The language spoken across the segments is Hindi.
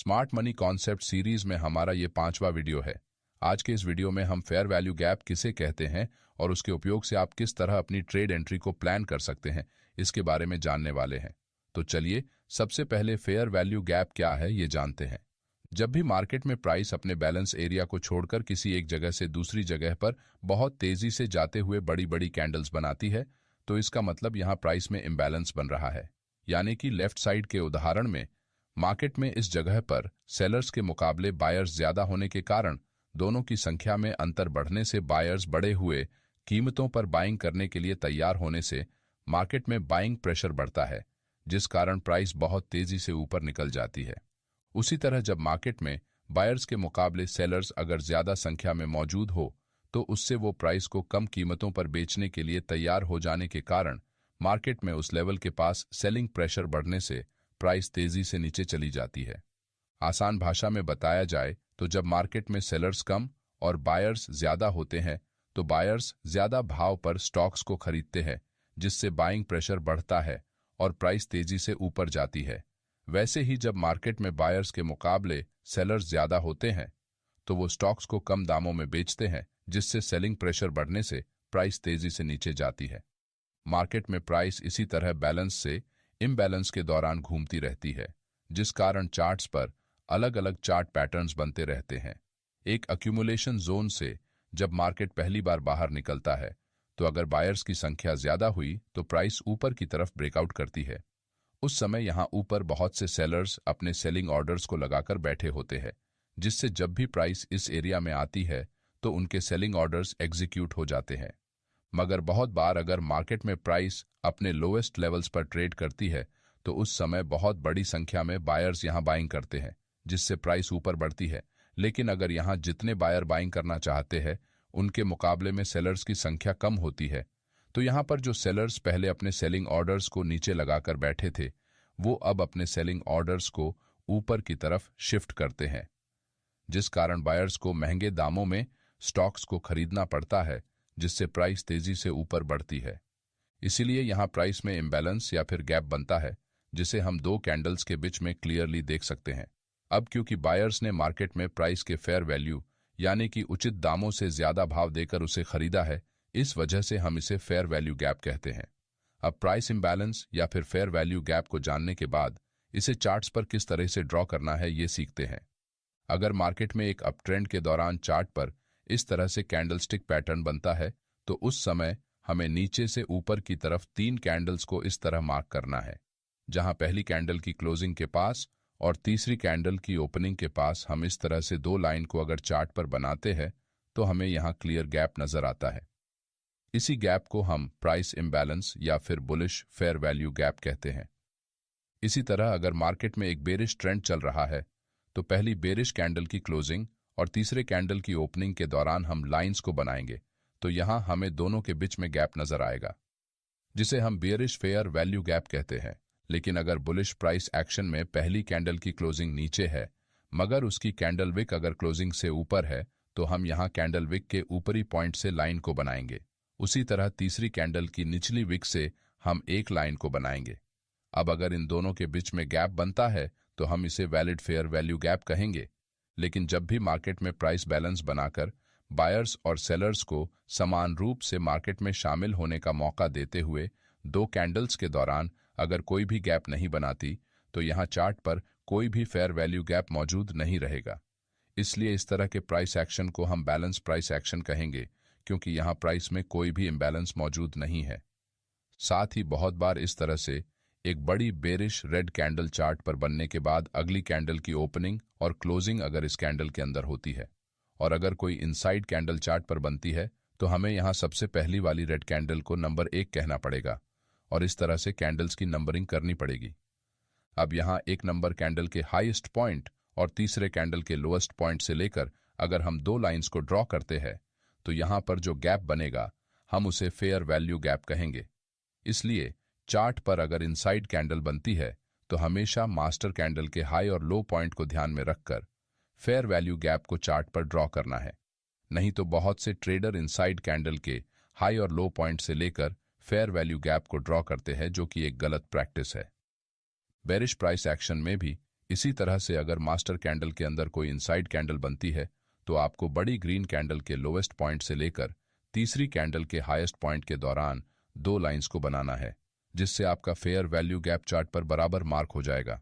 स्मार्ट मनी कॉन्सेप्ट सीरीज में हमारा ये 5वां वीडियो है। आज के इस वीडियो में हम फेयर वैल्यू गैप किसे कहते हैं और उसके उपयोग से आप किस तरह अपनी ट्रेड एंट्री को प्लान कर सकते हैं, इसके बारे में जानने वाले हैं। तो चलिए सबसे पहले फेयर वैल्यू गैप क्या है ये जानते हैं। जब भी मार्केट में प्राइस अपने बैलेंस एरिया को छोड़कर किसी एक जगह से दूसरी जगह पर बहुत तेजी से जाते हुए बड़ी बड़ी कैंडल्स बनाती है, तो इसका मतलब यहाँ प्राइस में इम्बैलेंस बन रहा है। यानी कि लेफ्ट साइड के उदाहरण में मार्केट में इस जगह पर सेलर्स के मुकाबले बायर्स ज्यादा होने के कारण दोनों की संख्या में अंतर बढ़ने से बायर्स बढ़े हुए कीमतों पर बाइंग करने के लिए तैयार होने से मार्केट में बाइंग प्रेशर बढ़ता है, जिस कारण प्राइस बहुत तेजी से ऊपर निकल जाती है। उसी तरह जब मार्केट में बायर्स के मुकाबले सेलर्स अगर ज्यादा संख्या में मौजूद हो तो उससे वो प्राइस को कम कीमतों पर बेचने के लिए तैयार हो जाने के कारण मार्केट में उस लेवल के पास सेलिंग प्रेशर बढ़ने से प्राइस तेजी से नीचे चली जाती है। आसान भाषा में बताया जाए तो जब मार्केट में सेलर्स कम और बायर्स ज्यादा होते हैं तो बायर्स ज्यादा भाव पर स्टॉक्स को खरीदते हैं, जिससे बाइंग प्रेशर बढ़ता है और प्राइस तेजी से ऊपर जाती है। वैसे ही जब मार्केट में बायर्स के मुकाबले सेलर्स ज्यादा होते हैं तो वो स्टॉक्स को कम दामों में बेचते हैं, जिससे सेलिंग प्रेशर बढ़ने से प्राइस तेजी से नीचे जाती है। मार्केट में प्राइस इसी तरह बैलेंस से इम्बैलेंस के दौरान घूमती रहती है, जिस कारण चार्ट्स पर अलग अलग चार्ट पैटर्न्स बनते रहते हैं। एक अक्यूमुलेशन जोन से जब मार्केट पहली बार बाहर निकलता है तो अगर बायर्स की संख्या ज्यादा हुई तो प्राइस ऊपर की तरफ ब्रेकआउट करती है। उस समय यहां ऊपर बहुत से सेलर्स अपने सेलिंग ऑर्डर्स को लगाकर बैठे होते हैं, जिससे जब भी प्राइस इस एरिया में आती है तो उनके सेलिंग ऑर्डर्स एग्जीक्यूट हो जाते हैं। मगर बहुत बार अगर मार्केट में प्राइस अपने लोएस्ट लेवल्स पर ट्रेड करती है तो उस समय बहुत बड़ी संख्या में बायर्स यहां बाइंग करते हैं, जिससे प्राइस ऊपर बढ़ती है। लेकिन अगर यहां जितने बायर बाइंग करना चाहते हैं उनके मुकाबले में सेलर्स की संख्या कम होती है, तो यहां पर जो सेलर्स पहले अपने सेलिंग ऑर्डर्स को नीचे लगाकर बैठे थे वो अब अपने सेलिंग ऑर्डर्स को ऊपर की तरफ शिफ्ट करते हैं, जिस कारण बायर्स को महंगे दामों में स्टॉक्स को खरीदना पड़ता है, जिससे प्राइस तेजी से ऊपर बढ़ती है। इसीलिए यहां प्राइस में इम्बैलेंस या फिर गैप बनता है, जिसे हम दो कैंडल्स के बीच में क्लियरली देख सकते हैं। अब क्योंकि बायर्स ने मार्केट में प्राइस के फेयर वैल्यू यानी कि उचित दामों से ज्यादा भाव देकर उसे खरीदा है, इस वजह से हम इसे फेयर वैल्यू गैप कहते हैं। अब प्राइस इम्बैलेंस या फिर फेयर वैल्यू गैप को जानने के बाद इसे चार्ट्स पर किस तरह से ड्रॉ करना है ये सीखते हैं। अगर मार्केट में एक अपट्रेंड के दौरान चार्ट पर इस तरह से कैंडलस्टिक पैटर्न बनता है तो उस समय हमें नीचे से ऊपर की तरफ 3 कैंडल्स को इस तरह मार्क करना है, जहां पहली कैंडल की क्लोजिंग के पास और तीसरी कैंडल की ओपनिंग के पास हम इस तरह से 2 लाइन को अगर चार्ट पर बनाते हैं तो हमें यहां क्लियर गैप नजर आता है। इसी गैप को हम प्राइस इम्बैलेंस या फिर बुलिश फेयर वैल्यू गैप कहते हैं। इसी तरह अगर मार्केट में एक बेरिश ट्रेंड चल रहा है तो पहली बेरिश कैंडल की क्लोजिंग और तीसरे कैंडल की ओपनिंग के दौरान हम लाइंस को बनाएंगे, तो यहां हमें दोनों के बीच में गैप नजर आएगा, जिसे हम बेरिश फेयर वैल्यू गैप कहते हैं। लेकिन अगर बुलिश प्राइस एक्शन में पहली कैंडल की क्लोजिंग नीचे है मगर उसकी कैंडल विक अगर क्लोजिंग से ऊपर है तो हम यहां कैंडल विक के ऊपरी पॉइंट से लाइन को बनाएंगे। उसी तरह तीसरी कैंडल की निचली विक से हम एक लाइन को बनाएंगे। अब अगर इन दोनों के बीच में गैप बनता है तो हम इसे वैलिड फेयर वैल्यू गैप कहेंगे। लेकिन जब भी मार्केट में प्राइस बैलेंस बनाकर बायर्स और सेलर्स को समान रूप से मार्केट में शामिल होने का मौका देते हुए 2 कैंडल्स के दौरान अगर कोई भी गैप नहीं बनाती तो यहां चार्ट पर कोई भी फेयर वैल्यू गैप मौजूद नहीं रहेगा। इसलिए इस तरह के प्राइस एक्शन को हम बैलेंस प्राइस एक्शन कहेंगे, क्योंकि यहां प्राइस में कोई भी इम्बैलेंस मौजूद नहीं है। साथ ही बहुत बार इस तरह से एक बड़ी बेरिश रेड कैंडल चार्ट पर बनने के बाद अगली कैंडल की ओपनिंग और क्लोजिंग अगर इस कैंडल के अंदर होती है और अगर कोई इनसाइड कैंडल चार्ट पर बनती है तो हमें यहां सबसे पहली वाली रेड कैंडल को नंबर 1 कहना पड़ेगा और इस तरह से कैंडल्स की नंबरिंग करनी पड़ेगी। अब यहां 1 नंबर कैंडल के हाईएस्ट पॉइंट और तीसरे कैंडल के लोएस्ट पॉइंट से लेकर अगर हम 2 लाइंस को ड्रॉ करते हैं तो यहां पर जो गैप बनेगा हम उसे फेयर वैल्यू गैप कहेंगे। इसलिए चार्ट पर अगर इनसाइड कैंडल बनती है तो हमेशा मास्टर कैंडल के हाई और लो पॉइंट को ध्यान में रखकर फेयर वैल्यू गैप को चार्ट पर ड्रॉ करना है। नहीं तो बहुत से ट्रेडर इनसाइड कैंडल के हाई और लो पॉइंट से लेकर फेयर वैल्यू गैप को ड्रॉ करते हैं, जो कि एक गलत प्रैक्टिस है। बेरिश प्राइस एक्शन में भी इसी तरह से अगर मास्टर कैंडल के अंदर कोई इनसाइड कैंडल बनती है तो आपको बड़ी ग्रीन कैंडल के लोवेस्ट पॉइंट से लेकर तीसरी कैंडल के हाईएस्ट पॉइंट के दौरान 2 लाइंस को बनाना है, जिससे आपका फेयर वैल्यू गैप चार्ट पर बराबर मार्क हो जाएगा।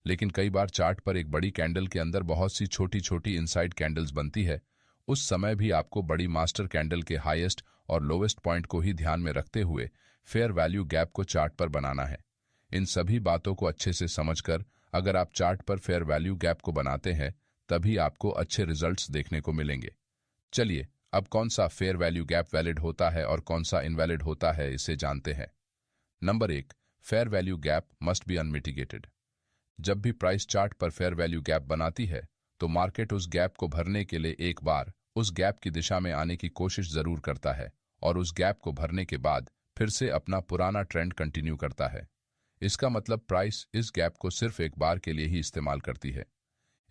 लेकिन कई बार चार्ट पर एक बड़ी कैंडल के अंदर बहुत सी छोटी छोटी इनसाइड कैंडल्स बनती है। उस समय भी आपको बड़ी मास्टर कैंडल के हाईएस्ट और लोवेस्ट पॉइंट को ही ध्यान में रखते हुए फेयर वैल्यू गैप को चार्ट पर बनाना है। इन सभी बातों को अच्छे से समझकर अगर आप चार्ट पर फेयर वैल्यू गैप को बनाते हैं तभी आपको अच्छे रिजल्ट्स देखने को मिलेंगे। चलिए अब कौन सा फेयर वैल्यू गैप वैलिड होता है और कौन सा इनवैलिड होता है इसे जानते हैं। Number 1, fair value gap must be unmitigated. जब भी प्राइस चार्ट पर फेयर वैल्यू गैप बनाती है तो मार्केट उस गैप को भरने के लिए एक बार उस गैप की दिशा में आने की कोशिश जरूर करता है और उस गैप को भरने के बाद फिर से अपना पुराना ट्रेंड कंटिन्यू करता है। इसका मतलब प्राइस इस गैप को सिर्फ एक बार के लिए ही इस्तेमाल करती है।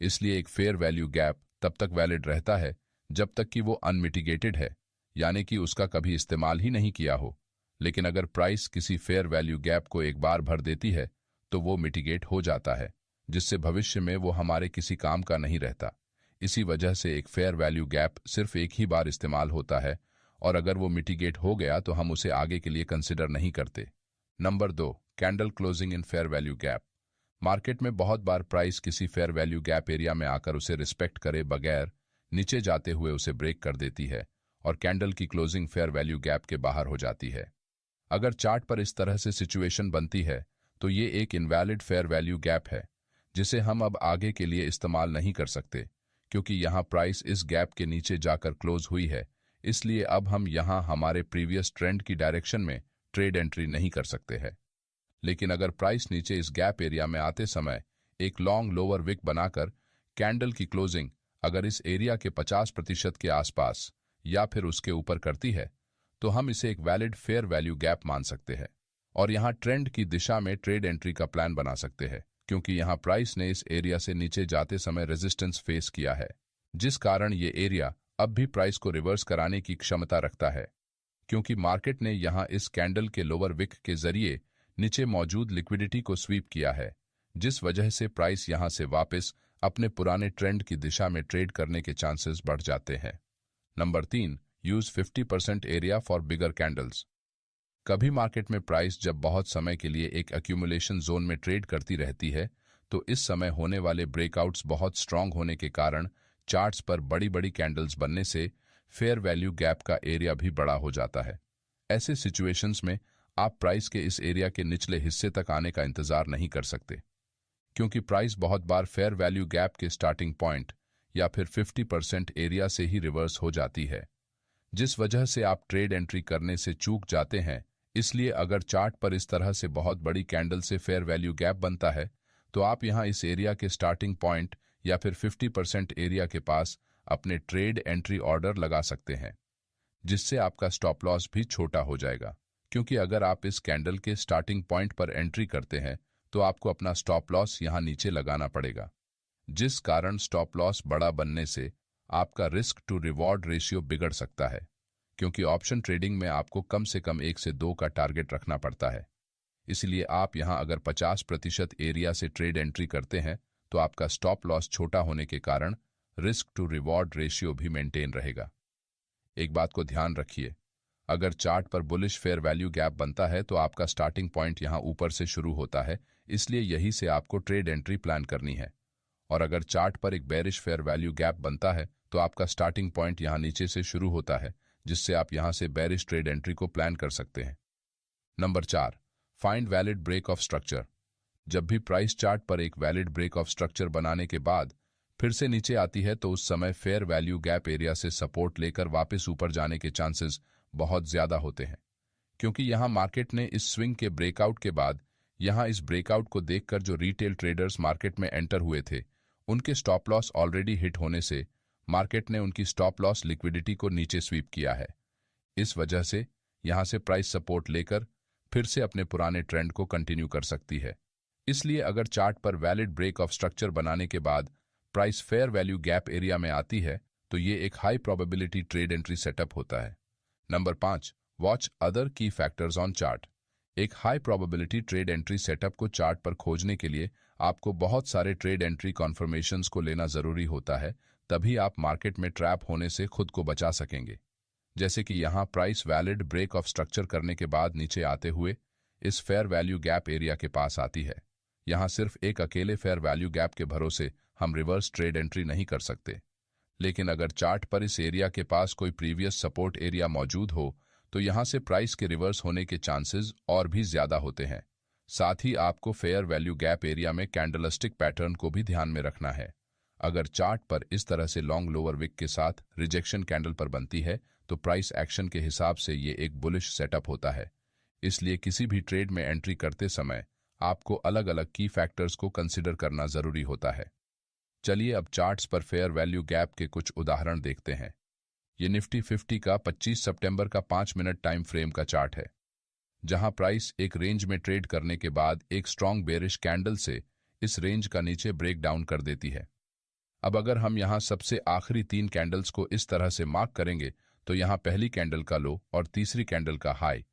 इसलिए एक फेयर वैल्यू गैप तब तक वैलिड रहता है जब तक कि वो अनमिटिगेटेड है, यानी कि उसका कभी इस्तेमाल ही नहीं किया हो। लेकिन अगर प्राइस किसी फेयर वैल्यू गैप को एक बार भर देती है तो वो मिटिगेट हो जाता है, जिससे भविष्य में वो हमारे किसी काम का नहीं रहता। इसी वजह से एक फेयर वैल्यू गैप सिर्फ एक ही बार इस्तेमाल होता है और अगर वो मिटिगेट हो गया तो हम उसे आगे के लिए कंसिडर नहीं करते। Number 2, candle closing in fair value gap. Market में बहुत बार प्राइस किसी फेयर वैल्यू गैप एरिया में आकर उसे रिस्पेक्ट करे बगैर नीचे जाते हुए उसे ब्रेक कर देती है और कैंडल की क्लोजिंग फेयर वैल्यू गैप के बाहर हो जाती है। अगर चार्ट पर इस तरह से सिचुएशन बनती है तो ये एक इनवैलिड फेयर वैल्यू गैप है जिसे हम अब आगे के लिए इस्तेमाल नहीं कर सकते, क्योंकि यहाँ प्राइस इस गैप के नीचे जाकर क्लोज हुई है। इसलिए अब हम यहाँ हमारे प्रीवियस ट्रेंड की डायरेक्शन में ट्रेड एंट्री नहीं कर सकते हैं। लेकिन अगर प्राइस नीचे इस गैप एरिया में आते समय एक लॉन्ग लोअर विक बनाकर कैंडल की क्लोजिंग अगर इस एरिया के 50% के आसपास या फिर उसके ऊपर करती है तो हम इसे एक वैलिड फेयर वैल्यू गैप मान सकते हैं और यहाँ ट्रेंड की दिशा में ट्रेड एंट्री का प्लान बना सकते हैं, क्योंकि यहाँ प्राइस ने इस एरिया से नीचे जाते समय रेजिस्टेंस फेस किया है, जिस कारण ये एरिया अब भी प्राइस को रिवर्स कराने की क्षमता रखता है, क्योंकि मार्केट ने यहाँ इस कैंडल के लोअर विक के जरिए नीचे मौजूद लिक्विडिटी को स्वीप किया है, जिस वजह से प्राइस यहाँ से वापस अपने पुराने ट्रेंड की दिशा में ट्रेड करने के चांसेस बढ़ जाते हैं। Number 3, use 50% area for bigger candles. कभी मार्केट में प्राइस जब बहुत समय के लिए एक एक्यूमुलेशन जोन में ट्रेड करती रहती है तो इस समय होने वाले ब्रेकआउट्स बहुत स्ट्रांग होने के कारण चार्ट्स पर बड़ी बड़ी कैंडल्स बनने से फेयर वैल्यू गैप का एरिया भी बड़ा हो जाता है। ऐसे सिचुएशंस में आप प्राइस के इस एरिया के निचले हिस्से तक आने का इंतजार नहीं कर सकते, क्योंकि प्राइस बहुत बार फेयर वैल्यू गैप के स्टार्टिंग पॉइंट या फिर 50% एरिया से ही रिवर्स हो जाती है, जिस वजह से आप ट्रेड एंट्री करने से चूक जाते हैं। इसलिए अगर चार्ट पर इस तरह से बहुत बड़ी कैंडल से फेयर वैल्यू गैप बनता है तो आप यहां इस एरिया के स्टार्टिंग पॉइंट या फिर 50% एरिया के पास अपने ट्रेड एंट्री ऑर्डर लगा सकते हैं, जिससे आपका स्टॉप लॉस भी छोटा हो जाएगा, क्योंकि अगर आप इस कैंडल के स्टार्टिंग पॉइंट पर एंट्री करते हैं तो आपको अपना स्टॉप लॉस यहां नीचे लगाना पड़ेगा, जिस कारण स्टॉप लॉस बड़ा बनने से आपका रिस्क टू रिवॉर्ड रेशियो बिगड़ सकता है, क्योंकि ऑप्शन ट्रेडिंग में आपको कम से कम 1 से 2 का टारगेट रखना पड़ता है। इसलिए आप यहां अगर 50% एरिया से ट्रेड एंट्री करते हैं तो आपका स्टॉप लॉस छोटा होने के कारण रिस्क टू रिवॉर्ड रेशियो भी मेंटेन रहेगा। एक बात को ध्यान रखिए, अगर चार्ट पर बुलिश फेयर वैल्यू गैप बनता है तो आपका स्टार्टिंग पॉइंट यहां ऊपर से शुरू होता है, इसलिए यही से आपको ट्रेड एंट्री प्लान करनी है। और अगर चार्ट पर एक बेरिश फेयर वैल्यू गैप बनता है तो आपका स्टार्टिंग पॉइंट यहां नीचे से शुरू होता है, जिससे आप यहां से बेरिश ट्रेड एंट्री को प्लान कर सकते हैं। Number 4, find valid break of structure. जब भी प्राइस चार्ट पर एक वैलिड ब्रेक ऑफ स्ट्रक्चर बनाने के बाद फिर से नीचे आती है तो उस समय फेयर वैल्यू गैप एरिया से सपोर्ट लेकर वापस ऊपर जाने के चांसेस बहुत ज्यादा होते हैं, क्योंकि यहां मार्केट ने इस स्विंग के ब्रेकआउट के बाद यहां इस ब्रेकआउट को देखकर जो रिटेल ट्रेडर्स मार्केट में एंटर हुए थे उनके स्टॉप लॉस ऑलरेडी हिट होने से मार्केट ने उनकी स्टॉप लॉस लिक्विडिटी को नीचे स्वीप किया है। इस वजह से यहां से प्राइस सपोर्ट लेकर फिर से अपने पुराने ट्रेंड को कंटिन्यू कर सकती है। इसलिए अगर चार्ट पर वैलिड ब्रेक ऑफ स्ट्रक्चर बनाने के बाद price fair value gap area में आती है तो ये एक high probability trade entry setup होता है। नंबर 5, वॉच अदर की फैक्टर्स ऑन चार्ट। एक high probability trade entry setup को चार्ट पर खोजने के लिए आपको बहुत सारे ट्रेड एंट्री कॉन्फर्मेशंस को लेना जरूरी होता है, तभी आप मार्केट में ट्रैप होने से खुद को बचा सकेंगे। जैसे कि यहाँ price valid break of structure करने के बाद नीचे आते हुए इस फेयर वैल्यू गैप एरिया के पास आती है। यहाँ सिर्फ एक अकेले फेयर वैल्यू गैप के भरोसे हम रिवर्स ट्रेड एंट्री नहीं कर सकते, लेकिन अगर चार्ट पर इस एरिया के पास कोई प्रीवियस सपोर्ट एरिया मौजूद हो तो यहाँ से प्राइस के रिवर्स होने के चांसेस और भी ज्यादा होते हैं। साथ ही आपको फेयर वैल्यू गैप एरिया में कैंडलस्टिक पैटर्न को भी ध्यान में रखना है। अगर चार्ट पर इस तरह से लॉन्ग लोअर विक के साथ रिजेक्शन कैंडल पर बनती है तो प्राइस एक्शन के हिसाब से ये एक बुलिश सेटअप होता है। इसलिए किसी भी ट्रेड में एंट्री करते समय आपको अलग अलग की फैक्टर्स को कंसिडर करना जरूरी होता है। चलिए अब चार्ट्स पर फेयर वैल्यू गैप के कुछ उदाहरण देखते हैं। ये निफ्टी 50 का 25 सितंबर का 5 मिनट टाइम फ्रेम का चार्ट है, जहां प्राइस एक रेंज में ट्रेड करने के बाद एक स्ट्रॉन्ग बेरिश कैंडल से इस रेंज का नीचे ब्रेक डाउन कर देती है। अब अगर हम यहां सबसे आखिरी 3 कैंडल्स को इस तरह से मार्क करेंगे तो यहां पहली कैंडल का लो और तीसरी कैंडल का हाई,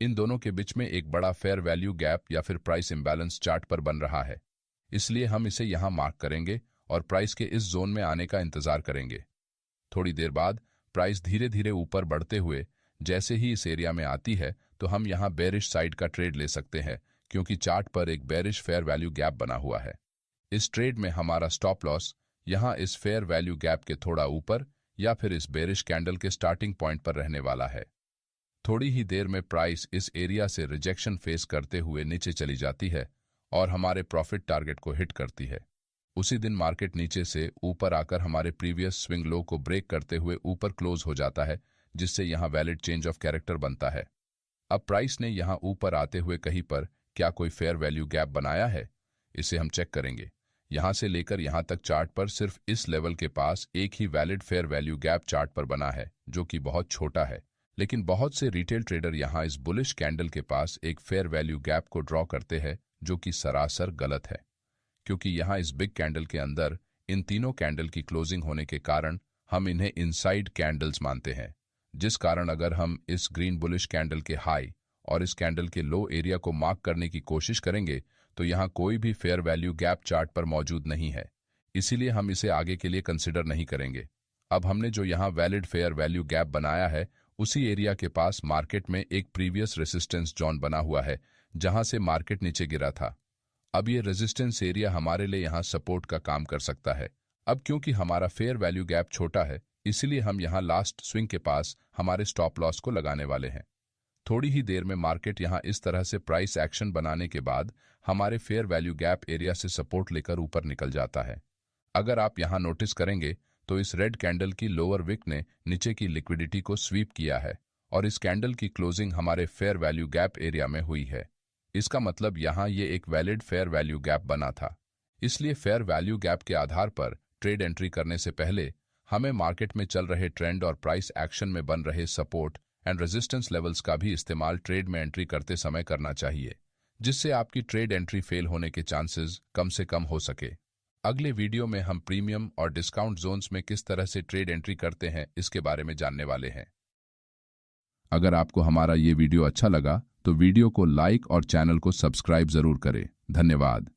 इन दोनों के बीच में एक बड़ा फेयर वैल्यू गैप या फिर प्राइस इंबैलेंस चार्ट पर बन रहा है। इसलिए हम इसे यहां मार्क करेंगे और प्राइस के इस जोन में आने का इंतजार करेंगे। थोड़ी देर बाद प्राइस धीरे धीरे ऊपर बढ़ते हुए जैसे ही इस एरिया में आती है तो हम यहां बेरिश साइड का ट्रेड ले सकते हैं, क्योंकि चार्ट पर एक बेरिश फेयर वैल्यू गैप बना हुआ है। इस ट्रेड में हमारा स्टॉप लॉस यहां इस फेयर वैल्यू गैप के थोड़ा ऊपर या फिर इस बेरिश कैंडल के स्टार्टिंग पॉइंट पर रहने वाला है। थोड़ी ही देर में प्राइस इस एरिया से रिजेक्शन फेस करते हुए नीचे चली जाती है और हमारे प्रॉफिट टारगेट को हिट करती है। उसी दिन मार्केट नीचे से ऊपर आकर हमारे प्रीवियस स्विंग लो को ब्रेक करते हुए ऊपर क्लोज हो जाता है, जिससे यहां वैलिड चेंज ऑफ कैरेक्टर बनता है। अब प्राइस ने यहां ऊपर आते हुए कहीं पर क्या कोई फेयर वैल्यू गैप बनाया है, इसे हम चेक करेंगे। यहां से लेकर यहां तक चार्ट पर सिर्फ इस लेवल के पास एक ही valid fair value gap chart पर बना है, जो कि बहुत छोटा है। लेकिन बहुत से रिटेल ट्रेडर यहां इस बुलिश कैंडल के पास एक फेयर वैल्यू गैप को ड्रॉ करते हैं, जो कि सरासर गलत है, क्योंकि यहां इस बिग कैंडल के अंदर इन तीनों कैंडल की क्लोजिंग होने के कारण हम इन्हें इनसाइड कैंडल्स मानते हैं, जिस कारण अगर हम इस ग्रीन बुलिश कैंडल के हाई और इस कैंडल के लो एरिया को मार्क करने की कोशिश करेंगे तो यहां कोई भी फेयर वैल्यू गैप चार्ट पर मौजूद नहीं है, इसीलिए हम इसे आगे के लिए कंसिडर नहीं करेंगे। अब हमने जो यहां वैलिड फेयर वैल्यू गैप बनाया है, उसी एरिया के पास मार्केट में एक प्रीवियस रेजिस्टेंस जोन बना हुआ है, जहां से मार्केट नीचे गिरा था। अब ये रेजिस्टेंस एरिया हमारे लिए यहां सपोर्ट का काम कर सकता है। अब क्योंकि हमारा फेयर वैल्यू गैप छोटा है, इसलिए हम यहां लास्ट स्विंग के पास हमारे स्टॉप लॉस को लगाने वाले हैं। थोड़ी ही देर में मार्केट यहां इस तरह से प्राइस एक्शन बनाने के बाद हमारे फेयर वैल्यू गैप एरिया से सपोर्ट लेकर ऊपर निकल जाता है। अगर आप यहां नोटिस करेंगे तो इस रेड कैंडल की लोअर विक ने नीचे की लिक्विडिटी को स्वीप किया है और इस कैंडल की क्लोजिंग हमारे फेयर वैल्यू गैप एरिया में हुई है। इसका मतलब यहां ये एक वैलिड फेयर वैल्यू गैप बना था। इसलिए फेयर वैल्यू गैप के आधार पर ट्रेड एंट्री करने से पहले हमें मार्केट में चल रहे ट्रेंड और प्राइस एक्शन में बन रहे सपोर्ट एंड रेजिस्टेंस लेवल्स का भी इस्तेमाल ट्रेड में एंट्री करते समय करना चाहिए, जिससे आपकी ट्रेड एंट्री फेल होने के चांसेस कम से कम हो सके। अगले वीडियो में हम प्रीमियम और डिस्काउंट जोन्स में किस तरह से ट्रेड एंट्री करते हैं इसके बारे में जानने वाले हैं। अगर आपको हमारा ये वीडियो अच्छा लगा तो वीडियो को लाइक और चैनल को सब्सक्राइब जरूर करें। धन्यवाद।